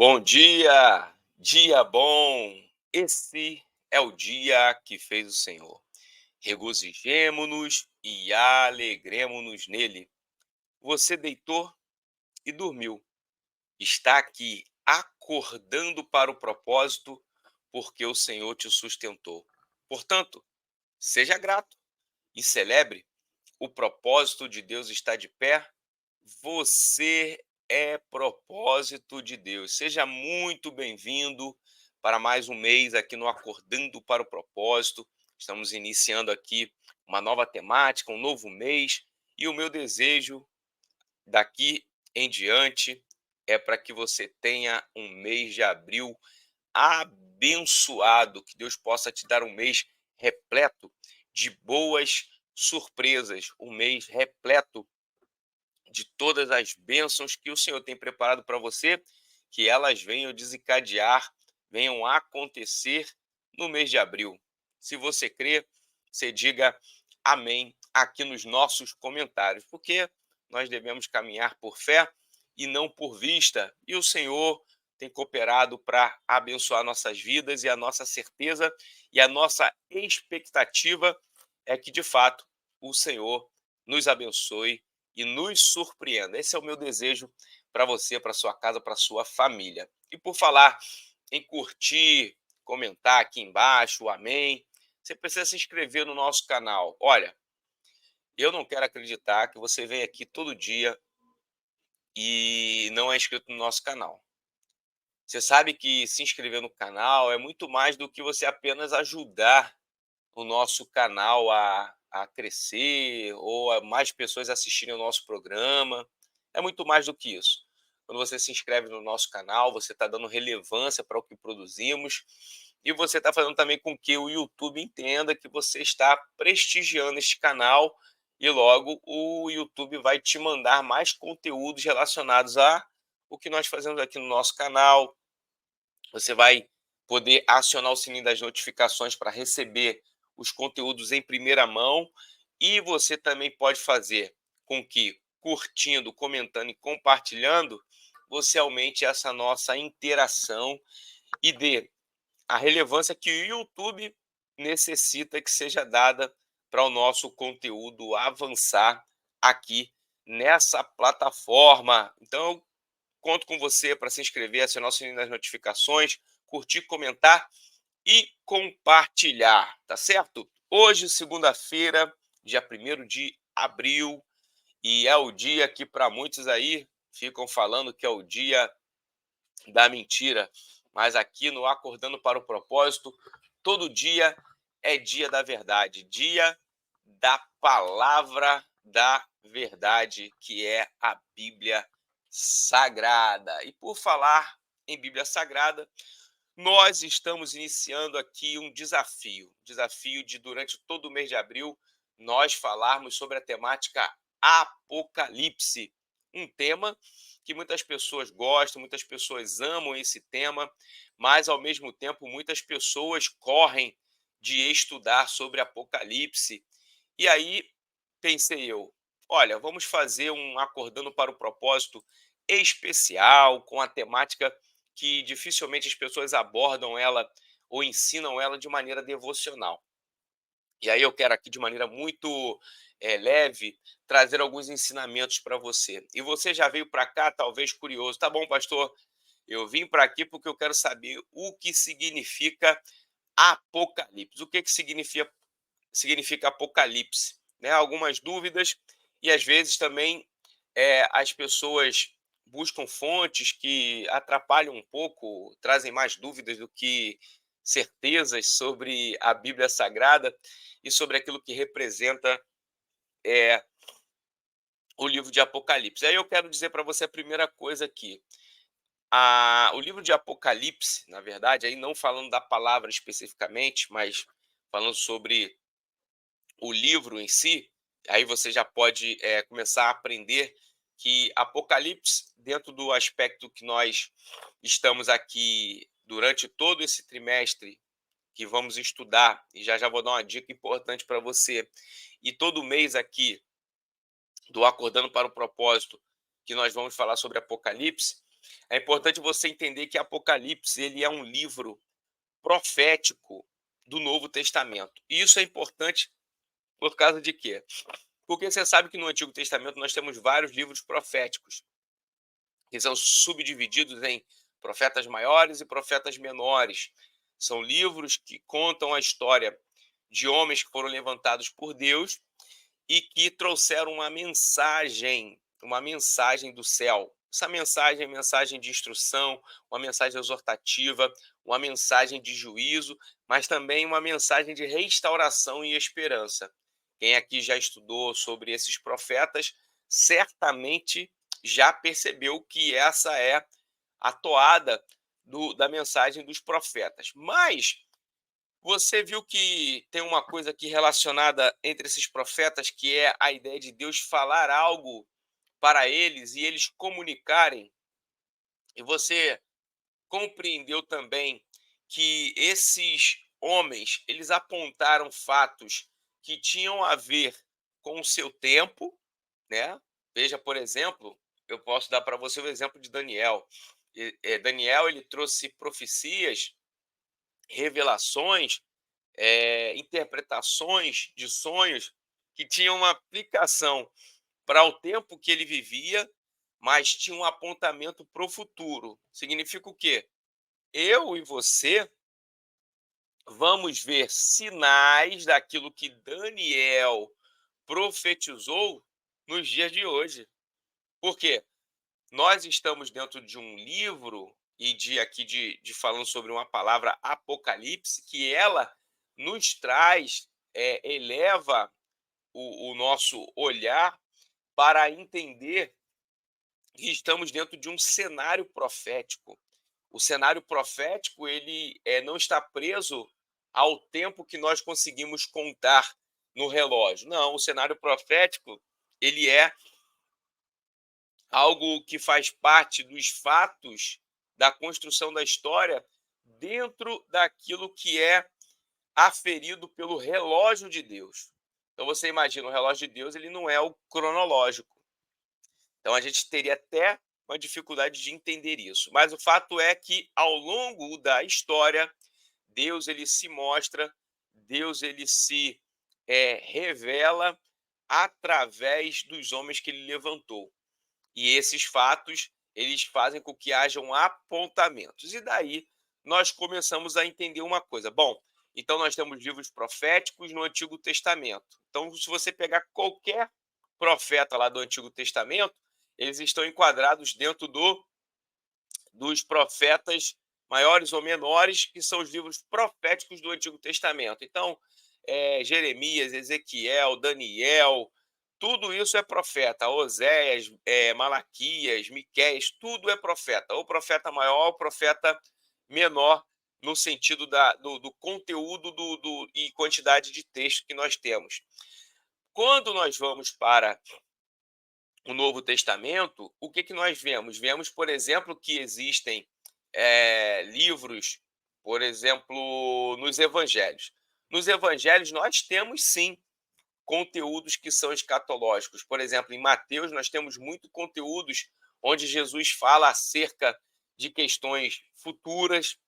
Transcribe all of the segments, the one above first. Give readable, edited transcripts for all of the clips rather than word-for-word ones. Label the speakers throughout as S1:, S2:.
S1: Bom dia, dia bom. Esse é o dia que fez o Senhor. Regozijemo-nos e alegremo-nos nele. Você deitou e dormiu. Está aqui acordando para o propósito, porque o Senhor te sustentou. Portanto, seja grato e celebre. O propósito de Deus está de pé. Você é propósito de Deus. Seja muito bem-vindo para mais um mês aqui no Acordando para o Propósito. Estamos iniciando aqui uma nova temática, um novo mês, e o meu desejo daqui em diante é para que você tenha um mês de abril abençoado, que Deus possa te dar um mês repleto de boas surpresas, um mês repleto de todas as bênçãos que o Senhor tem preparado para você, que elas venham desencadear, venham acontecer no mês de abril. Se você crê, você diga amém aqui nos nossos comentários, porque nós devemos caminhar por fé e não por vista, e o Senhor tem cooperado para abençoar nossas vidas, e a nossa certeza e a nossa expectativa é que, de fato, o Senhor nos abençoe e nos surpreenda. Esse é o meu desejo para você, para sua casa, para sua família. E por falar em curtir, comentar aqui embaixo, o amém, você precisa se inscrever no nosso canal. Olha, eu não quero acreditar que você vem aqui todo dia e não é inscrito no nosso canal. Você sabe que se inscrever no canal é muito mais do que você apenas ajudar o nosso canal a crescer ou a mais pessoas assistirem o nosso programa. É muito mais do que isso. Quando você se inscreve no nosso canal, você está dando relevância para o que produzimos e você está fazendo também com que o YouTube entenda que você está prestigiando este canal e logo o YouTube vai te mandar mais conteúdos relacionados a o que nós fazemos aqui no nosso canal. Você vai poder acionar o sininho das notificações para receber os conteúdos em primeira mão e você também pode fazer com que, curtindo, comentando e compartilhando, você aumente essa nossa interação e dê a relevância que o YouTube necessita que seja dada para o nosso conteúdo avançar aqui nessa plataforma. Então, eu conto com você para se inscrever, acionar o sininho das notificações, curtir, comentar e compartilhar, tá certo? Hoje, segunda-feira, dia 1º de abril, e é o dia que para muitos aí ficam falando que é o dia da mentira, mas aqui no Acordando para o Propósito, todo dia é dia da verdade, dia da palavra da verdade, que é a Bíblia Sagrada. E por falar em Bíblia Sagrada, nós estamos iniciando aqui um desafio de, durante todo o mês de abril, nós falarmos sobre a temática Apocalipse, um tema que muitas pessoas gostam, muitas pessoas amam esse tema, mas ao mesmo tempo muitas pessoas correm de estudar sobre Apocalipse. E aí pensei eu, olha, vamos fazer um Acordando para o Propósito especial, com a temática que dificilmente as pessoas abordam ela ou ensinam ela de maneira devocional. E aí eu quero aqui de maneira muito leve trazer alguns ensinamentos para você. E você já veio para cá, talvez curioso. Tá bom, pastor, eu vim para aqui porque eu quero saber o que significa Apocalipse. O que significa Apocalipse? Né? Algumas dúvidas e às vezes também as pessoas buscam fontes que atrapalham um pouco, trazem mais dúvidas do que certezas sobre a Bíblia Sagrada e sobre aquilo que representa é, o livro de Apocalipse. Aí eu quero dizer para você a primeira coisa aqui. O livro de Apocalipse, na verdade, aí não falando da palavra especificamente, mas falando sobre o livro em si, aí você já pode começar a aprender que Apocalipse, dentro do aspecto que nós estamos aqui durante todo esse trimestre, que vamos estudar, e já já vou dar uma dica importante para você, e todo mês aqui do Acordando para o Propósito, que nós vamos falar sobre Apocalipse, É importante você entender que Apocalipse ele é um livro profético do Novo Testamento. E isso é importante por causa de quê? Porque você sabe que no Antigo Testamento nós temos vários livros proféticos, que são subdivididos em profetas maiores e profetas menores. São livros que contam a história de homens que foram levantados por Deus e que trouxeram uma mensagem do céu. Essa mensagem é mensagem de instrução, uma mensagem exortativa, uma mensagem de juízo, mas também uma mensagem de restauração e esperança. Quem aqui já estudou sobre esses profetas, certamente já percebeu que essa é a toada da mensagem dos profetas. Mas você viu que tem uma coisa aqui relacionada entre esses profetas, que é a ideia de Deus falar algo para eles e eles comunicarem. E você compreendeu também que esses homens, eles apontaram fatos que tinham a ver com o seu tempo, né? Veja, por exemplo, eu posso dar para você o exemplo de Daniel. Daniel, ele trouxe profecias, revelações, interpretações de sonhos que tinham uma aplicação para o tempo que ele vivia, mas tinha um apontamento para o futuro. Significa o quê? Eu e você vamos ver sinais daquilo que Daniel profetizou nos dias de hoje. Por quê? Nós estamos dentro de um livro e de falando sobre uma palavra Apocalipse, que ela nos traz, eleva o nosso olhar para entender que estamos dentro de um cenário profético. O cenário profético ele não está preso ao tempo que nós conseguimos contar no relógio. Não, o cenário profético ele é algo que faz parte dos fatos da construção da história dentro daquilo que é aferido pelo relógio de Deus. Então você imagina, o relógio de Deus ele não é o cronológico. Então a gente teria até uma dificuldade de entender isso. Mas o fato é que ao longo da história, Deus ele se mostra, Deus ele se revela através dos homens que ele levantou. E esses fatos, eles fazem com que hajam apontamentos. E daí nós começamos a entender uma coisa. Bom, então nós temos livros proféticos no Antigo Testamento. Então, se você pegar qualquer profeta lá do Antigo Testamento, eles estão enquadrados dentro dos profetas maiores ou menores, que são os livros proféticos do Antigo Testamento. Então, Jeremias, Ezequiel, Daniel, tudo isso é profeta. Oséias, Malaquias, Miqueias, tudo é profeta. Ou profeta maior ou profeta menor, no sentido do conteúdo e quantidade de texto que nós temos. Quando nós vamos para o Novo Testamento, o que nós vemos? Vemos, por exemplo, que existem livros, por exemplo, nos evangelhos. Nos evangelhos nós temos sim conteúdos que são escatológicos. Por exemplo, em Mateus nós temos muito conteúdos onde Jesus fala acerca de questões futuras.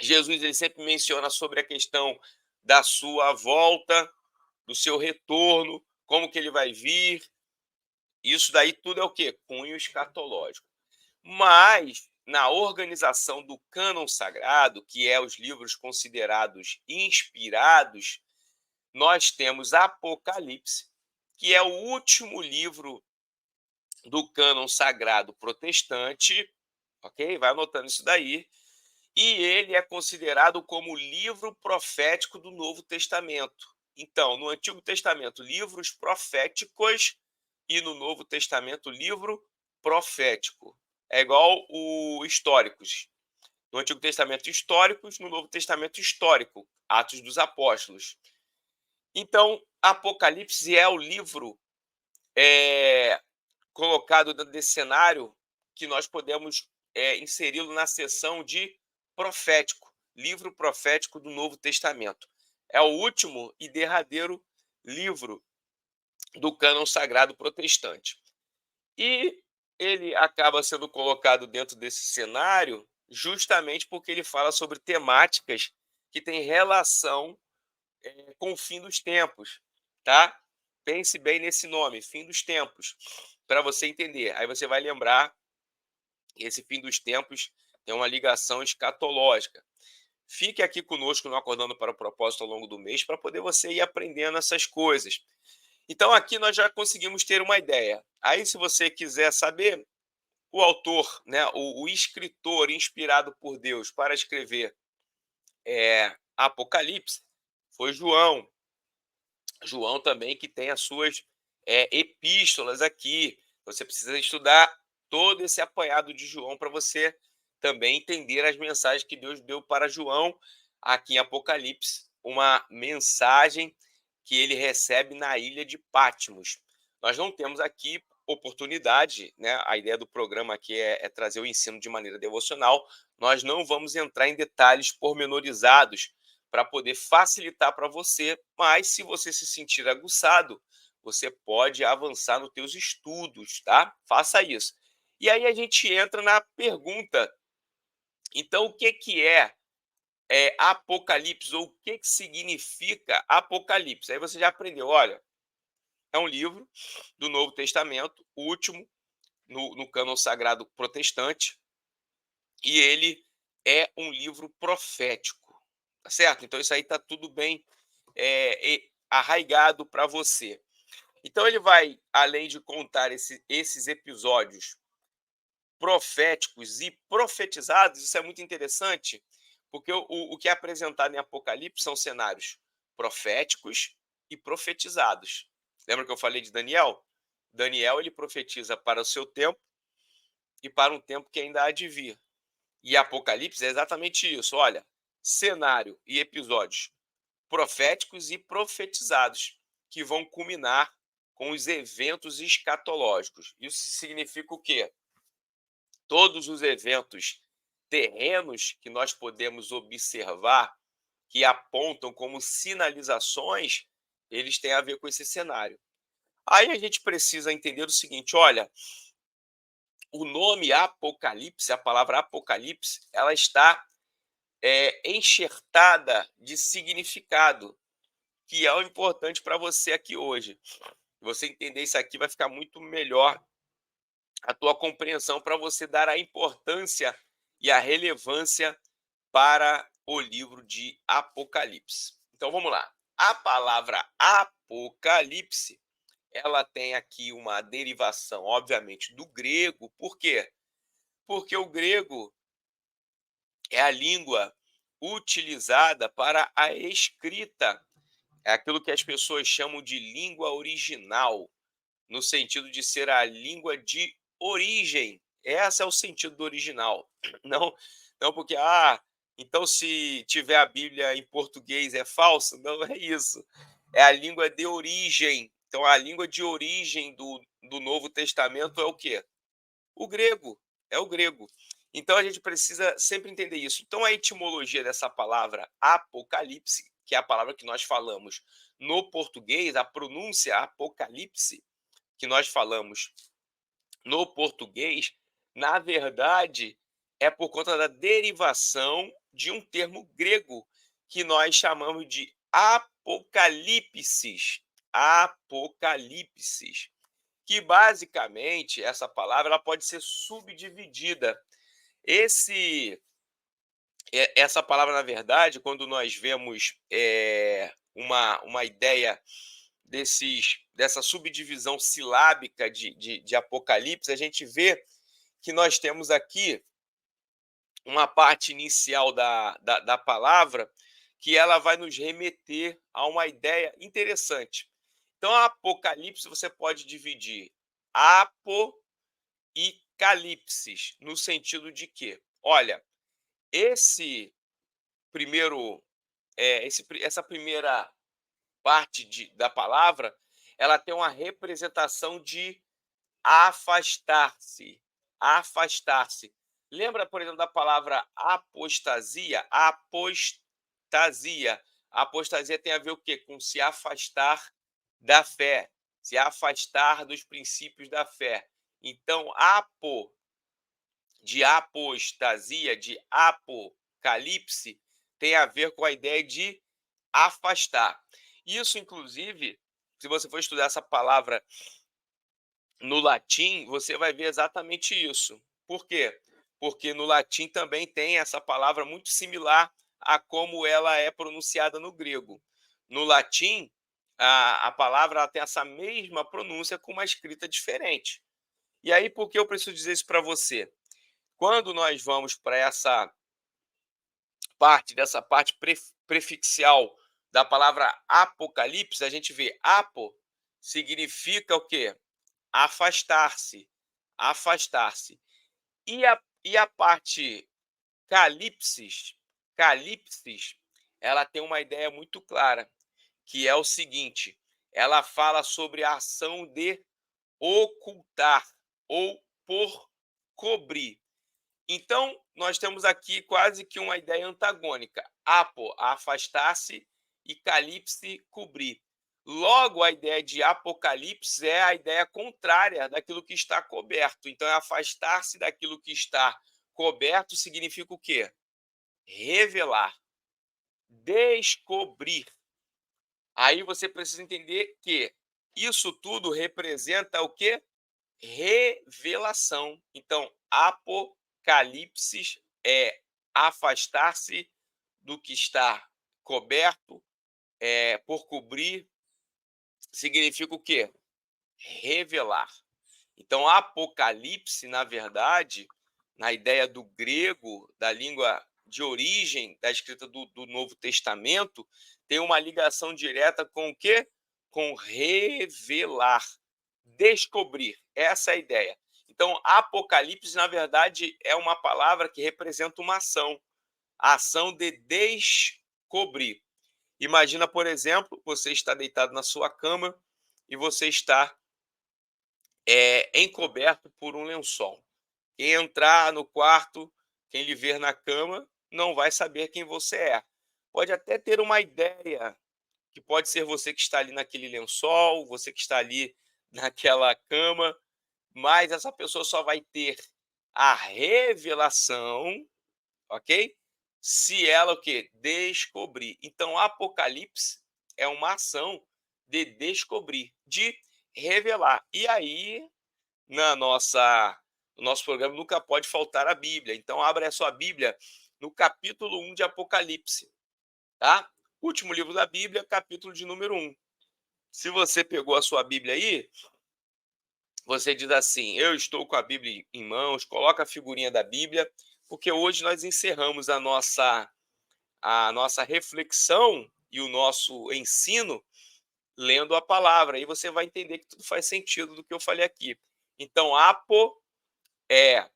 S1: Jesus ele sempre menciona sobre a questão da sua volta, do seu retorno, como que ele vai vir. Isso daí tudo é o quê? Cunho escatológico. Mas, na organização do cânon sagrado, que é os livros considerados inspirados, nós temos Apocalipse, que é o último livro do cânon sagrado protestante, ok? Vai anotando isso daí. E ele é considerado como o livro profético do Novo Testamento. Então, no Antigo Testamento, livros proféticos e no Novo Testamento, livro profético. É igual o históricos. No Antigo Testamento, históricos, no Novo Testamento, histórico, Atos dos Apóstolos. Então, Apocalipse é o livro colocado dentro desse cenário que nós podemos inseri-lo na seção de profético, livro profético do Novo Testamento. É o último e derradeiro livro do cânon sagrado protestante. E ele acaba sendo colocado dentro desse cenário justamente porque ele fala sobre temáticas que têm relação com o fim dos tempos, tá? Pense bem nesse nome, fim dos tempos, para você entender. Aí você vai lembrar que esse fim dos tempos tem uma ligação escatológica. Fique aqui conosco no Acordando para o Propósito ao longo do mês para poder você ir aprendendo essas coisas. Então aqui nós já conseguimos ter uma ideia. Aí se você quiser saber, o autor, né, o escritor inspirado por Deus para escrever Apocalipse foi João. João também que tem as suas epístolas aqui. Você precisa estudar todo esse apanhado de João para você também entender as mensagens que Deus deu para João aqui em Apocalipse, uma mensagem que ele recebe na ilha de Patmos. Nós não temos aqui oportunidade, né? A ideia do programa aqui é trazer o ensino de maneira devocional. Nós não vamos entrar em detalhes pormenorizados para poder facilitar para você, mas se você se sentir aguçado, você pode avançar nos teus estudos, tá? Faça isso. E aí a gente entra na pergunta, então o que que é Apocalipse ou o que que significa Apocalipse? Aí você já aprendeu, olha, é um livro do Novo Testamento, o último no cânon sagrado protestante, e ele é um livro profético, tá certo? Então isso aí está tudo bem arraigado para você. Então ele vai, além de contar esses episódios proféticos e profetizados, isso é muito interessante, porque o que é apresentado em Apocalipse são cenários proféticos e profetizados. Lembra que eu falei de Daniel? Daniel ele profetiza para o seu tempo e para um tempo que ainda há de vir. E Apocalipse é exatamente isso. Olha, cenário e episódios proféticos e profetizados que vão culminar com os eventos escatológicos. Isso significa o quê? Todos os eventos terrenos que nós podemos observar, que apontam como sinalizações, eles têm a ver com esse cenário. Aí a gente precisa entender o seguinte, olha, o nome Apocalipse, a palavra Apocalipse, ela está enxertada de significado, que é o importante para você aqui hoje. Você entender isso aqui vai ficar muito melhor a tua compreensão para você dar a importância e a relevância para o livro de Apocalipse. Então vamos lá. A palavra Apocalipse, ela tem aqui uma derivação, obviamente, do grego. Por quê? Porque o grego é a língua utilizada para a escrita. É aquilo que as pessoas chamam de língua original, no sentido de ser a língua de origem. Esse é o sentido do original. Não, não porque, então se tiver a Bíblia em português é falso. Não é isso. É a língua de origem. Então, a língua de origem do Novo Testamento é o quê? O grego. É o grego. Então, a gente precisa sempre entender isso. Então, a etimologia dessa palavra apocalipse, que é a palavra que nós falamos no português, a pronúncia apocalipse, que nós falamos no português, na verdade, é por conta da derivação de um termo grego que nós chamamos de apocalipsis. Apocalipsis. Que basicamente essa palavra ela pode ser subdividida. Essa palavra, na verdade, quando nós vemos uma ideia dessa subdivisão silábica de Apocalipse, a gente vê que nós temos aqui uma parte inicial da palavra que ela vai nos remeter a uma ideia interessante. Então, a Apocalipse você pode dividir apo e calipsis, no sentido de que, olha, esse primeiro, essa primeira parte da palavra, ela tem uma representação de afastar-se. Afastar-se. Lembra, por exemplo, da palavra apostasia? Apostasia. A apostasia tem a ver o quê? Com se afastar da fé, se afastar dos princípios da fé. Então, de apostasia, de apocalipse, tem a ver com a ideia de afastar. Isso, inclusive, se você for estudar essa palavra no latim, você vai ver exatamente isso. Por quê? Porque no latim também tem essa palavra muito similar a como ela é pronunciada no grego. No latim, a palavra ela tem essa mesma pronúncia com uma escrita diferente. E aí, por que eu preciso dizer isso para você? Quando nós vamos para dessa parte prefixial da palavra apocalipse, a gente vê apo significa o quê? Afastar-se, afastar-se. E a parte calipsis, ela tem uma ideia muito clara, que é o seguinte: ela fala sobre a ação de ocultar ou por cobrir. Então, nós temos aqui quase que uma ideia antagônica. Apo, afastar-se, e calipse, cobrir. Logo, a ideia de apocalipse é a ideia contrária daquilo que está coberto. Então, afastar-se daquilo que está coberto significa o quê? Revelar, descobrir. Aí você precisa entender que isso tudo representa o quê? Revelação. Então, apocalipse é afastar-se do que está coberto, por cobrir, significa o quê? Revelar. Então, apocalipse, na verdade, na ideia do grego, da língua de origem da escrita do Novo Testamento, tem uma ligação direta com o quê? Com revelar, descobrir. Essa é a ideia. Então, apocalipse, na verdade, é uma palavra que representa uma ação, a ação de descobrir. Imagina, por exemplo, você está deitado na sua cama e você está encoberto por um lençol. Quem entrar no quarto, quem lhe ver na cama, não vai saber quem você é. Pode até ter uma ideia, que pode ser você que está ali naquele lençol, você que está ali naquela cama, mas essa pessoa só vai ter a revelação, ok? Se ela o quê? Descobrir. Então, Apocalipse é uma ação de descobrir, de revelar. E aí, na no nosso programa nunca pode faltar a Bíblia. Então, abra a sua Bíblia no capítulo 1 de Apocalipse, tá? Último livro da Bíblia, capítulo de número 1. Se você pegou a sua Bíblia aí, você diz assim: eu estou com a Bíblia em mãos, coloca a figurinha da Bíblia, porque hoje nós encerramos a nossa reflexão e o nosso ensino lendo a palavra. Aí você vai entender que tudo faz sentido do que eu falei aqui. Então, apo é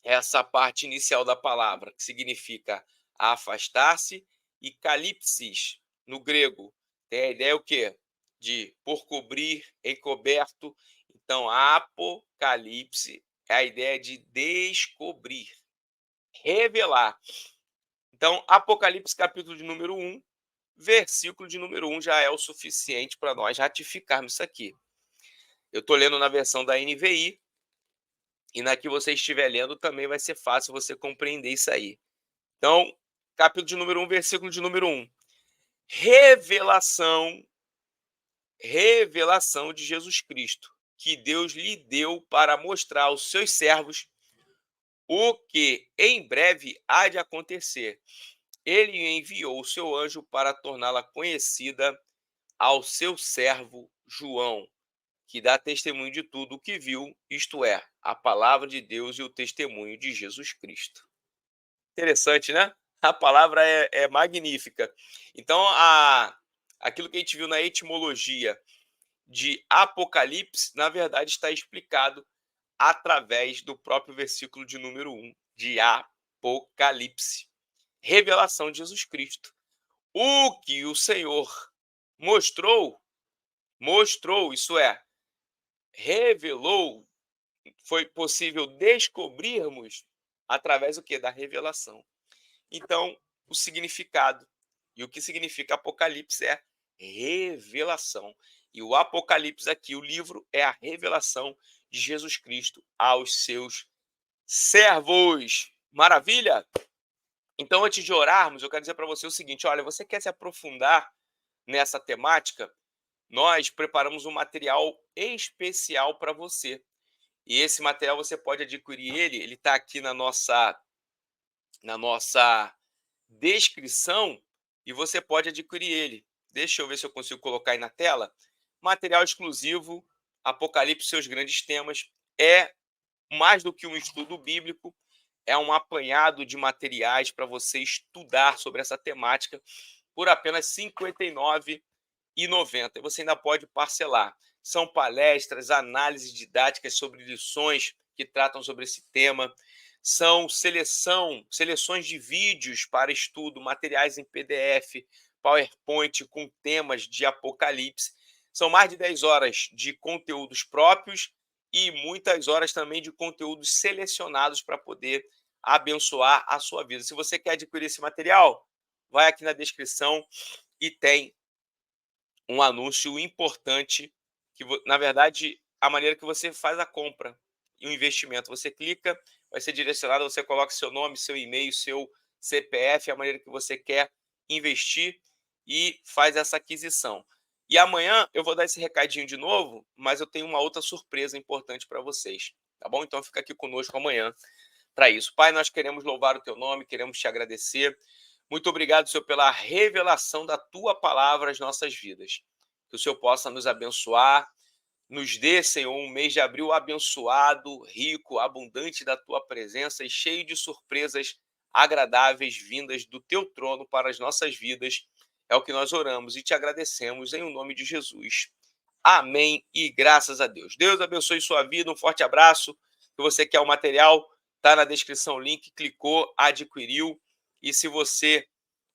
S1: essa parte inicial da palavra, que significa afastar-se, e calipsis, no grego, tem a ideia o quê? De por cobrir, encoberto. Então, apocalipse é a ideia de descobrir, revelar. Então, Apocalipse, capítulo de número 1, versículo de número 1 já é o suficiente para nós ratificarmos isso aqui. Eu estou lendo na versão da NVI, e na que você estiver lendo também vai ser fácil você compreender isso aí. Então, capítulo de número 1, versículo de número 1. Revelação, revelação de Jesus Cristo, que Deus lhe deu para mostrar aos seus servos o que em breve há de acontecer. Ele enviou o seu anjo para torná-la conhecida ao seu servo João, que dá testemunho de tudo o que viu, isto é, a palavra de Deus e o testemunho de Jesus Cristo. Interessante, né? A palavra é magnífica. Então, aquilo que a gente viu na etimologia de Apocalipse, na verdade, está explicado através do próprio versículo de número 1 de Apocalipse. Revelação de Jesus Cristo. O que o Senhor mostrou, isso é, revelou, foi possível descobrirmos através do que? Da revelação. Então, o significado e o que significa Apocalipse é revelação. E o Apocalipse aqui, o livro, é a revelação de Jesus Cristo aos seus servos. Maravilha? Então, antes de orarmos, eu quero dizer para você o seguinte: olha, você quer se aprofundar nessa temática? Nós preparamos um material especial para você. E esse material você pode adquirir ele está aqui na nossa descrição e você pode adquirir ele. Deixa eu ver se eu consigo colocar aí na tela. Material exclusivo, Apocalipse e seus grandes temas. É mais do que um estudo bíblico, é um apanhado de materiais para você estudar sobre essa temática por apenas R$ 59,90. E você ainda pode parcelar. São palestras, análises didáticas sobre lições que tratam sobre esse tema. São seleções de vídeos para estudo, materiais em PDF, PowerPoint com temas de Apocalipse. São mais de 10 horas de conteúdos próprios e muitas horas também de conteúdos selecionados para poder abençoar a sua vida. Se você quer adquirir esse material, vai aqui na descrição e tem um anúncio importante, que na verdade, a maneira que você faz a compra e o investimento. Você clica, vai ser direcionado, você coloca seu nome, seu e-mail, seu CPF, a maneira que você quer investir e faz essa aquisição. E amanhã eu vou dar esse recadinho de novo, mas eu tenho uma outra surpresa importante para vocês, tá bom? Então fica aqui conosco amanhã para isso. Pai, nós queremos louvar o teu nome, queremos te agradecer. Muito obrigado, Senhor, pela revelação da tua palavra às nossas vidas. Que o Senhor possa nos abençoar, nos dê, Senhor, um mês de abril abençoado, rico, abundante da tua presença e cheio de surpresas agradáveis vindas do teu trono para as nossas vidas. É o que nós oramos e te agradecemos em nome de Jesus. Amém e graças a Deus. Deus abençoe sua vida, um forte abraço. Se você quer o material, está na descrição o link, clicou, adquiriu. E se você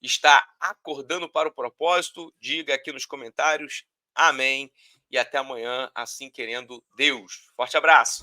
S1: está acordando para o propósito, diga aqui nos comentários. Amém. E até amanhã, assim querendo Deus. Forte abraço.